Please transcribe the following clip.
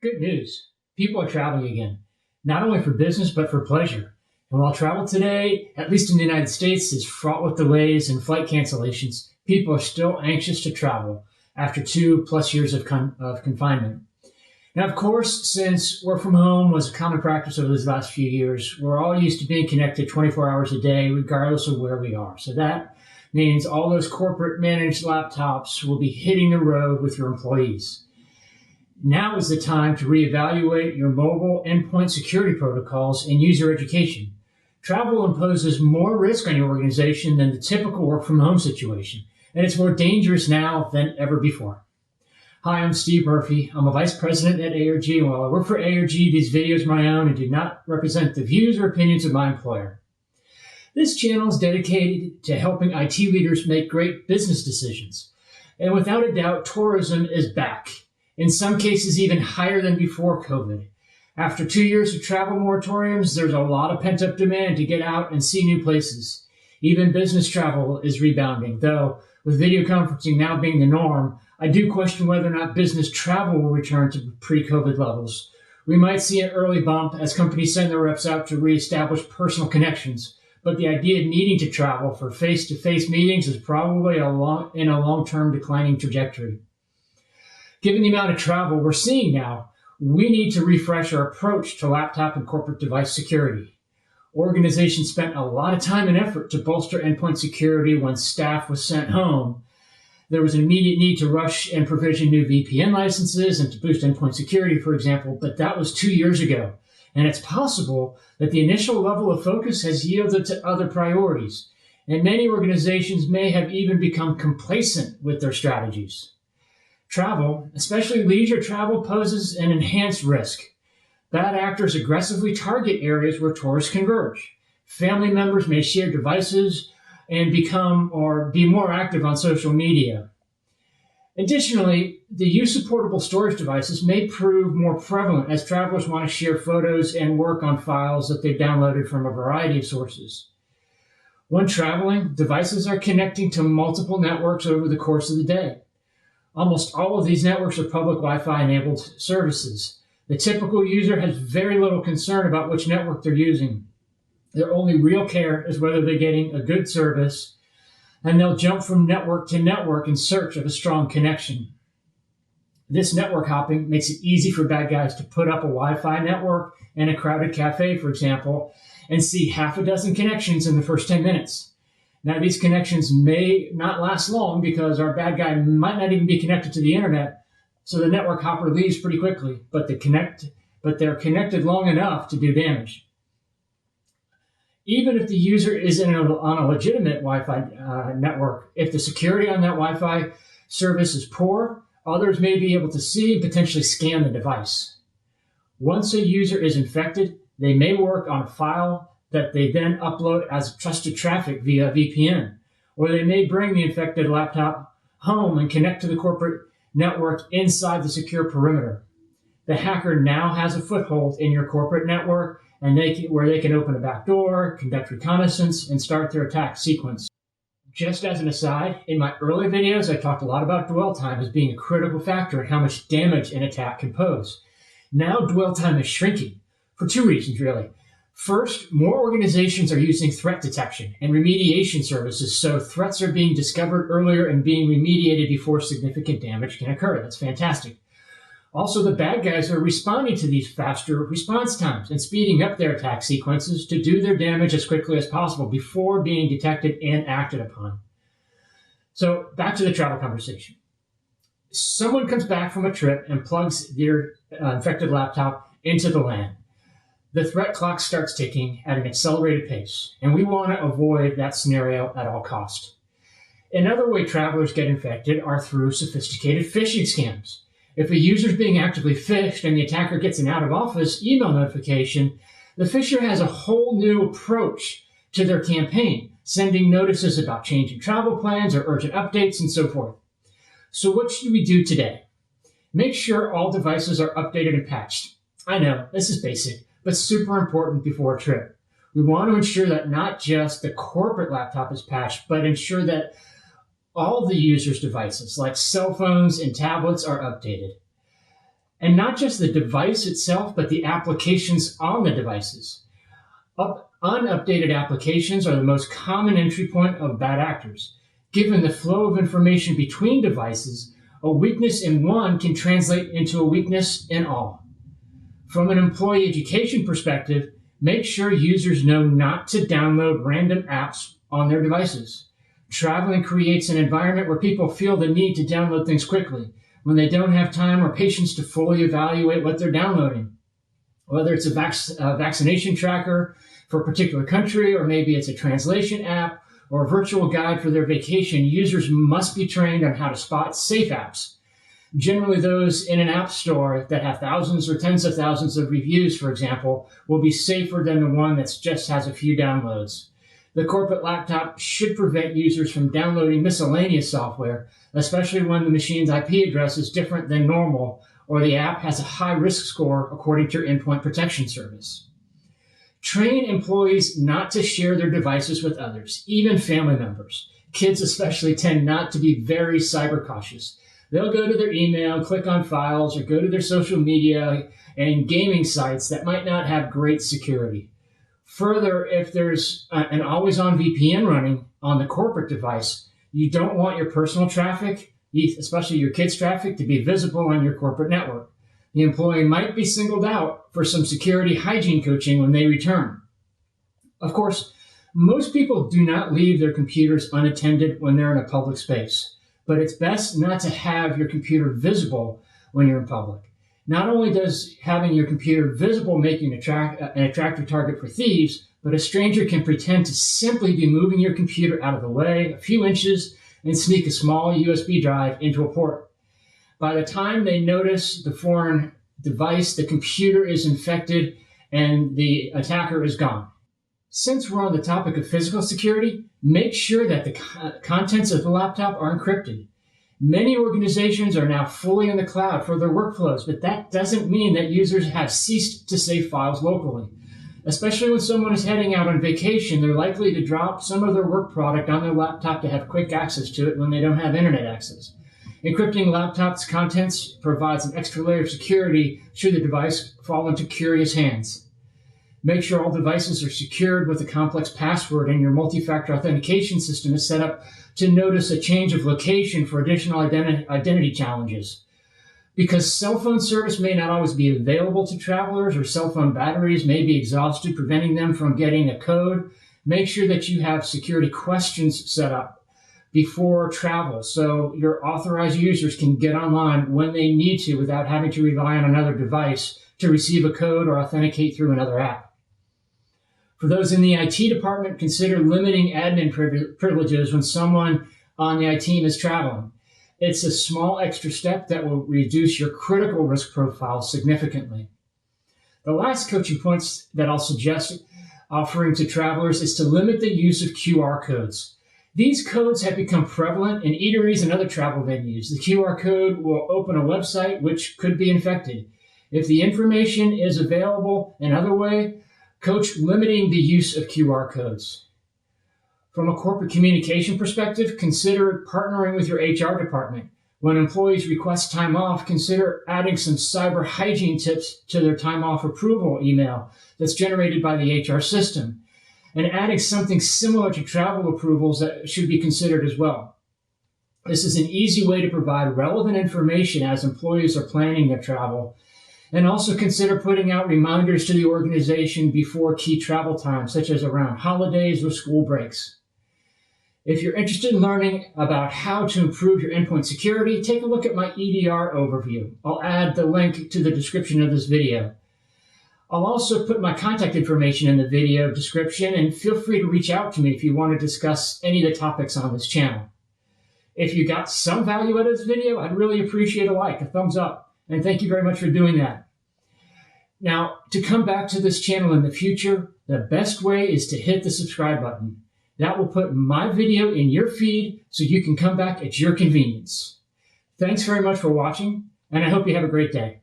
Good news. People are traveling again, not only for business, but for pleasure. And while travel today, at least in the United States, is fraught with delays and flight cancellations, people are still anxious to travel after 2+ years of confinement. Now, of course, since work from home was a common practice over these last few years, we're all used to being connected 24 hours a day, regardless of where we are. So that means all those corporate managed laptops will be hitting the road with your employees. Now is the time to reevaluate your mobile endpoint security protocols and user education. Travel imposes more risk on your organization than the typical work from home situation, and it's more dangerous now than ever before. Hi, I'm Steve Murphy. I'm a vice president at ARG, and while I work for ARG, these videos are my own and do not represent the views or opinions of my employer. This channel is dedicated to helping IT leaders make great business decisions. And without a doubt, tourism is back. In some cases, even higher than before COVID. After 2 years of travel moratoriums, there's a lot of pent-up demand to get out and see new places. Even business travel is rebounding, though with video conferencing now being the norm, I do question whether or not business travel will return to pre-COVID levels. We might see an early bump as companies send their reps out to reestablish personal connections, but the idea of needing to travel for face-to-face meetings is probably in a long-term declining trajectory. Given the amount of travel we're seeing now, we need to refresh our approach to laptop and corporate device security. Organizations spent a lot of time and effort to bolster endpoint security when staff was sent home. There was an immediate need to rush and provision new VPN licenses and to boost endpoint security, for example, but that was 2 years ago. And it's possible that the initial level of focus has yielded to other priorities, and many organizations may have even become complacent with their strategies. Travel, especially leisure travel, poses an enhanced risk. Bad actors aggressively target areas where tourists converge. Family members may share devices and become or be more active on social media. Additionally, the use of portable storage devices may prove more prevalent as travelers want to share photos and work on files that they've downloaded from a variety of sources. When traveling, devices are connecting to multiple networks over the course of the day. Almost all of these networks are public Wi-Fi enabled services. The typical user has very little concern about which network they're using. Their only real care is whether they're getting a good service, and they'll jump from network to network in search of a strong connection. This network hopping makes it easy for bad guys to put up a Wi-Fi network in a crowded cafe, for example, and see half a dozen connections in the first 10 minutes. Now, these connections may not last long because our bad guy might not even be connected to the internet, so the network hopper leaves pretty quickly, but they're connected long enough to do damage. Even if the user is on a legitimate Wi-Fi network, if the security on that Wi-Fi service is poor, others may be able to see and potentially scan the device. Once a user is infected, they may work on a file that they then upload as trusted traffic via VPN, or they may bring the infected laptop home and connect to the corporate network inside the secure perimeter. The hacker now has a foothold in your corporate network, and where they can open a back door, conduct reconnaissance, and start their attack sequence. Just as an aside, in my early videos, I talked a lot about dwell time as being a critical factor in how much damage an attack can pose. Now dwell time is shrinking for 2 reasons, really. First, more organizations are using threat detection and remediation services, so threats are being discovered earlier and being remediated before significant damage can occur. That's fantastic. Also, the bad guys are responding to these faster response times and speeding up their attack sequences to do their damage as quickly as possible before being detected and acted upon. So, back to the travel conversation. Someone comes back from a trip and plugs their infected laptop into the LAN. The threat clock starts ticking at an accelerated pace, and we want to avoid that scenario at all costs. Another way travelers get infected are through sophisticated phishing scams. If a user is being actively phished and the attacker gets an out-of-office email notification, the phisher has a whole new approach to their campaign, sending notices about changing travel plans or urgent updates and so forth. So what should we do today? Make sure all devices are updated and patched. I know, this is basic, but super important before a trip. We want to ensure that not just the corporate laptop is patched, but ensure that all the user's devices, like cell phones and tablets, are updated. And not just the device itself, but the applications on the devices. Unupdated applications are the most common entry point of bad actors. Given the flow of information between devices, a weakness in one can translate into a weakness in all. From an employee education perspective, make sure users know not to download random apps on their devices. Traveling creates an environment where people feel the need to download things quickly when they don't have time or patience to fully evaluate what they're downloading. Whether it's a vaccination tracker for a particular country, or maybe it's a translation app or a virtual guide for their vacation, users must be trained on how to spot safe apps. Generally, those in an app store that have thousands or tens of thousands of reviews, for example, will be safer than the one that just has a few downloads. The corporate laptop should prevent users from downloading miscellaneous software, especially when the machine's IP address is different than normal, or the app has a high risk score according to your Endpoint Protection Service. Train employees not to share their devices with others, even family members. Kids especially tend not to be very cyber cautious. They'll go to their email, click on files, or go to their social media and gaming sites that might not have great security. Further, if there's an always-on VPN running on the corporate device, you don't want your personal traffic, especially your kids' traffic, to be visible on your corporate network. The employee might be singled out for some security hygiene coaching when they return. Of course, most people do not leave their computers unattended when they're in a public space, but it's best not to have your computer visible when you're in public. Not only does having your computer visible make you an attractive target for thieves, but a stranger can pretend to simply be moving your computer out of the way a few inches and sneak a small USB drive into a port. By the time they notice the foreign device, the computer is infected and the attacker is gone. Since we're on the topic of physical security, make sure that the contents of the laptop are encrypted. Many organizations are now fully in the cloud for their workflows, but that doesn't mean that users have ceased to save files locally. Especially when someone is heading out on vacation, they're likely to drop some of their work product on their laptop to have quick access to it when they don't have internet access. Encrypting laptop's contents provides an extra layer of security should the device fall into curious hands. Make sure all devices are secured with a complex password, and your multi-factor authentication system is set up to notice a change of location for additional identity challenges. Because cell phone service may not always be available to travelers, or cell phone batteries may be exhausted, preventing them from getting a code, make sure that you have security questions set up before travel so your authorized users can get online when they need to without having to rely on another device to receive a code or authenticate through another app. For those in the IT department, consider limiting admin privileges when someone on the IT team is traveling. It's a small extra step that will reduce your critical risk profile significantly. The last coaching points that I'll suggest offering to travelers is to limit the use of QR codes. These codes have become prevalent in eateries and other travel venues. The QR code will open a website which could be infected. If the information is available another way, coach limiting the use of QR codes. From a corporate communication perspective, consider partnering with your HR department. When employees request time off, consider adding some cyber hygiene tips to their time off approval email that's generated by the HR system, and adding something similar to travel approvals that should be considered as well. This is an easy way to provide relevant information as employees are planning their travel. And also consider putting out reminders to the organization before key travel times, such as around holidays or school breaks. If you're interested in learning about how to improve your endpoint security, take a look at my EDR overview. I'll add the link to the description of this video. I'll also put my contact information in the video description, and feel free to reach out to me if you want to discuss any of the topics on this channel. If you got some value out of this video, I'd really appreciate a like, a thumbs up. And thank you very much for doing that. Now, to come back to this channel in the future, the best way is to hit the subscribe button. That will put my video in your feed so you can come back at your convenience. Thanks very much for watching, and I hope you have a great day.